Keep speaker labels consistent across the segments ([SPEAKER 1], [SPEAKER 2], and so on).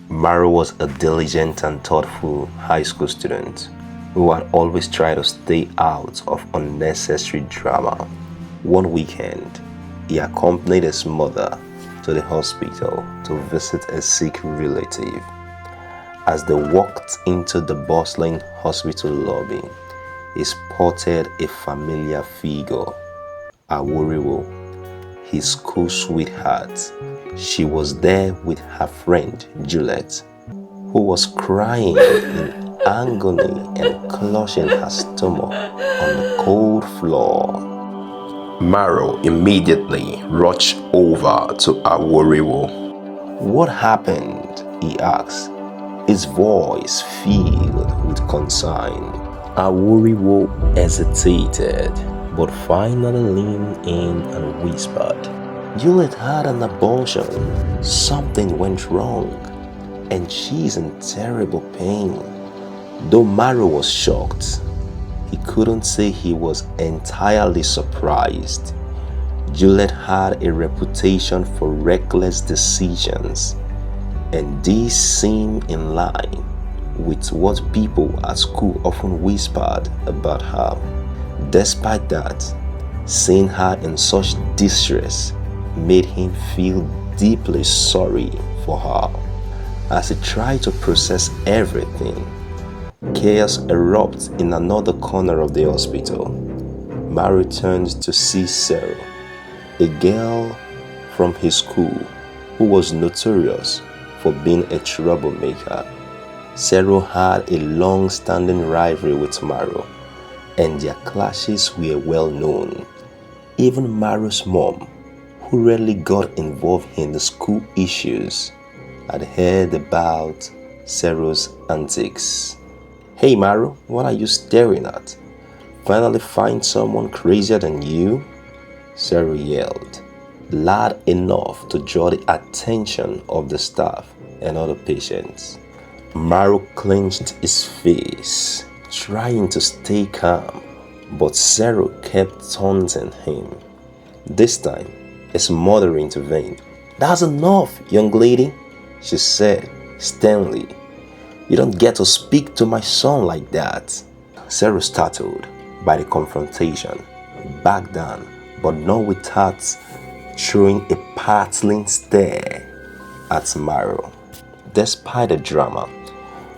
[SPEAKER 1] Maro was a diligent and thoughtful high school student who had always tried to stay out of unnecessary drama. One weekend, he accompanied his mother to the hospital to visit a sick relative. As they walked into the bustling hospital lobby, he spotted a familiar figure, Aworiwo, his school sweetheart. She was there with her friend Juliet, who was crying in agony and clutching her stomach on the cold floor. Maro immediately rushed over to Aworiwo. "What happened?" he asked, his voice filled with concern. Aworiwo hesitated, but finally leaned in and whispered, "Juliet had an abortion. Something went wrong, and she's in terrible pain." Though Maro was shocked, he couldn't say he was entirely surprised. Juliet had a reputation for reckless decisions, and these seemed in line with what people at school often whispered about her. Despite that, seeing her in such distress made him feel deeply sorry for her. As he tried to process everything, chaos erupted in another corner of the hospital. Mary turned to see Sarah, a girl from his school who was notorious for being a troublemaker. Sarah had a long-standing rivalry with Maro, and their clashes were well known. Even Maro's mom, who rarely got involved in the school issues, had heard about Sarah's antics. "Hey Maro, what are you staring at? Finally find someone crazier than you?" Sarah yelled, loud enough to draw the attention of the staff and other patients. Maro clenched his face, trying to stay calm, but Sarah kept taunting him. This time, his mother intervened. "That's enough, young lady," she said sternly. "You don't get to speak to my son like that." Sarah, startled by the confrontation, backed down, but not without throwing a parting stare at Maro. Despite the drama,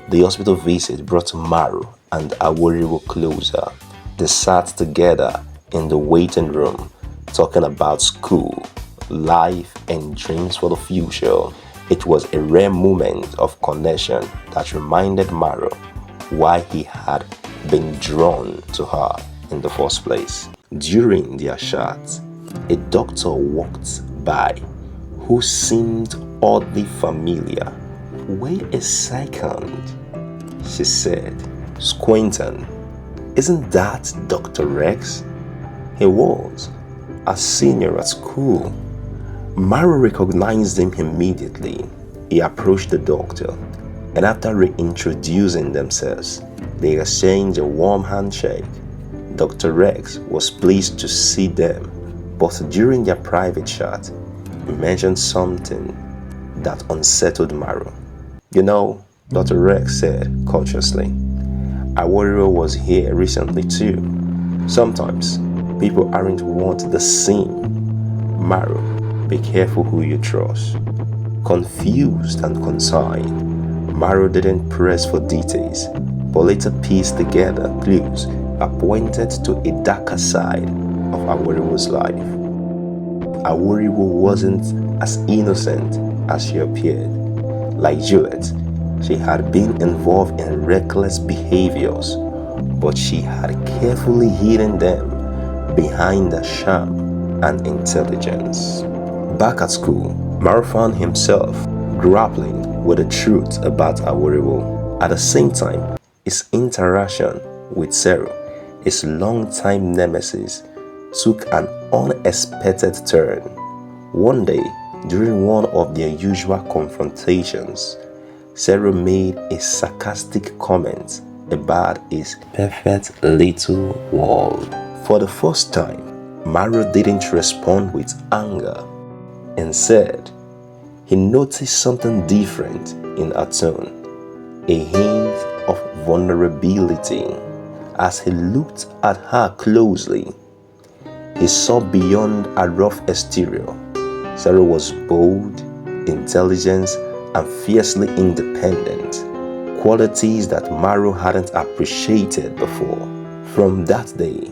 [SPEAKER 1] the hospital visit brought Maro and Aworiwo closer. They sat together in the waiting room, talking about school, life, and dreams for the future. It was a rare moment of connection that reminded Maro why he had been drawn to her in the first place. During their chat, a doctor walked by who seemed oddly familiar. "Wait a second," she said, squinting. "Isn't that Dr. Rex?" He was a senior at school. Maro recognized him immediately. He approached the doctor, and after reintroducing themselves, they exchanged a warm handshake. Dr. Rex was pleased to see them, but during their private chat, he mentioned something that unsettled Maro. "You know," Dr. Rex said cautiously, "Aworiwo was here recently too. Sometimes people aren't what they seem. Maro, be careful who you trust." Confused and concerned, Maro didn't press for details, but later pieced together clues that pointed to a darker side of Aworiwo's life. Aworiwo wasn't as innocent as she appeared. Like Juliet, she had been involved in reckless behaviors, but she had carefully hidden them behind a charm and intelligence. Back at school, Maro found himself grappling with the truth about Aworiwo. At the same time, his interaction with Sarah, his longtime nemesis, took an unexpected turn. One day, during one of their usual confrontations, Sarah made a sarcastic comment about his perfect little world. For the first time, Maro didn't respond with anger. Instead, he noticed something different in her tone, a hint of vulnerability. As he looked at her closely, he saw beyond her rough exterior. Sarah was bold, intelligent, and fiercely independent, qualities that Maro hadn't appreciated before. From that day,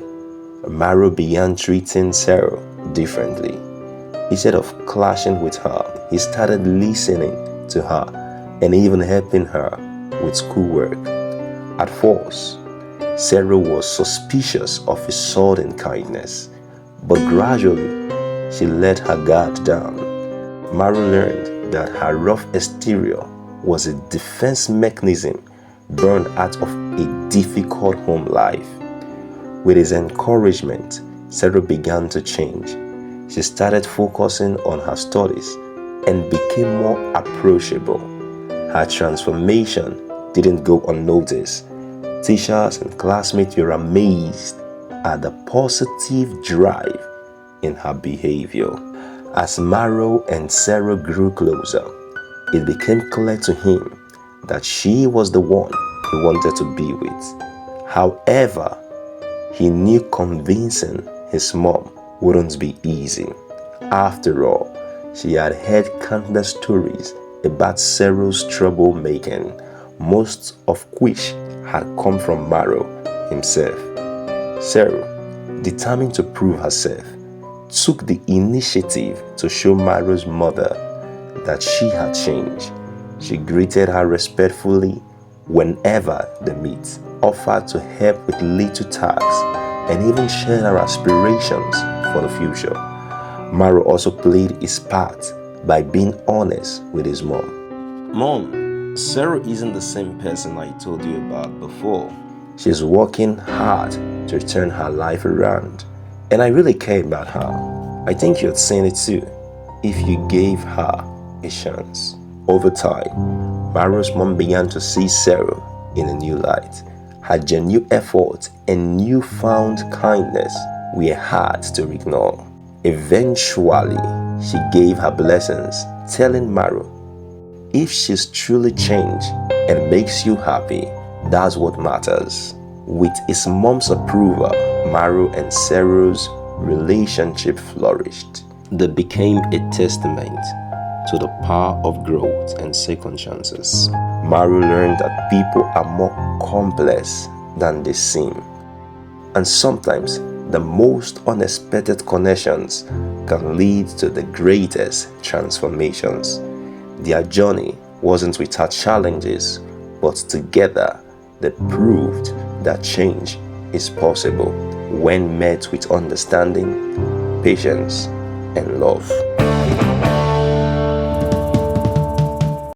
[SPEAKER 1] Maro began treating Sarah differently. Instead of clashing with her, he started listening to her and even helping her with schoolwork. At first, Sarah was suspicious of his sudden kindness, but gradually she let her guard down. Maro learned that her rough exterior was a defense mechanism born out of a difficult home life. With his encouragement, Sarah began to change. She started focusing on her studies and became more approachable. Her transformation didn't go unnoticed. Teachers and classmates were amazed at the positive drive in her behavior. As Maro and Sarah grew closer, it became clear to him that she was the one he wanted to be with. However, he knew convincing his mom wouldn't be easy. After all, she had heard countless stories about Sarah's troublemaking, most of which had come from Maro himself. Sarah, determined to prove herself, took the initiative to show Maro's mother that she had changed. She greeted her respectfully whenever they met, offered to help with little tasks, and even shared her aspirations for the future. Maro also played his part by being honest with his mom. Mom, Sarah isn't the same person I told you about before. She's working hard to turn her life around, and I really care about her. I think you'd seen it too, if you gave her a chance. Over time, Maro's mom began to see Sarah in a new light. Her genuine effort and newfound kindness were hard to ignore. Eventually, she gave her blessings, telling Maro, if she's truly changed and makes you happy, that's what matters. With his mom's approval, Maro and Sarah's relationship flourished. They became a testament to the power of growth and second chances. Maro learned that people are more complex than they seem, and sometimes the most unexpected connections can lead to the greatest transformations. Their journey wasn't without challenges, but together they proved that change is possible when met with understanding, patience, and love.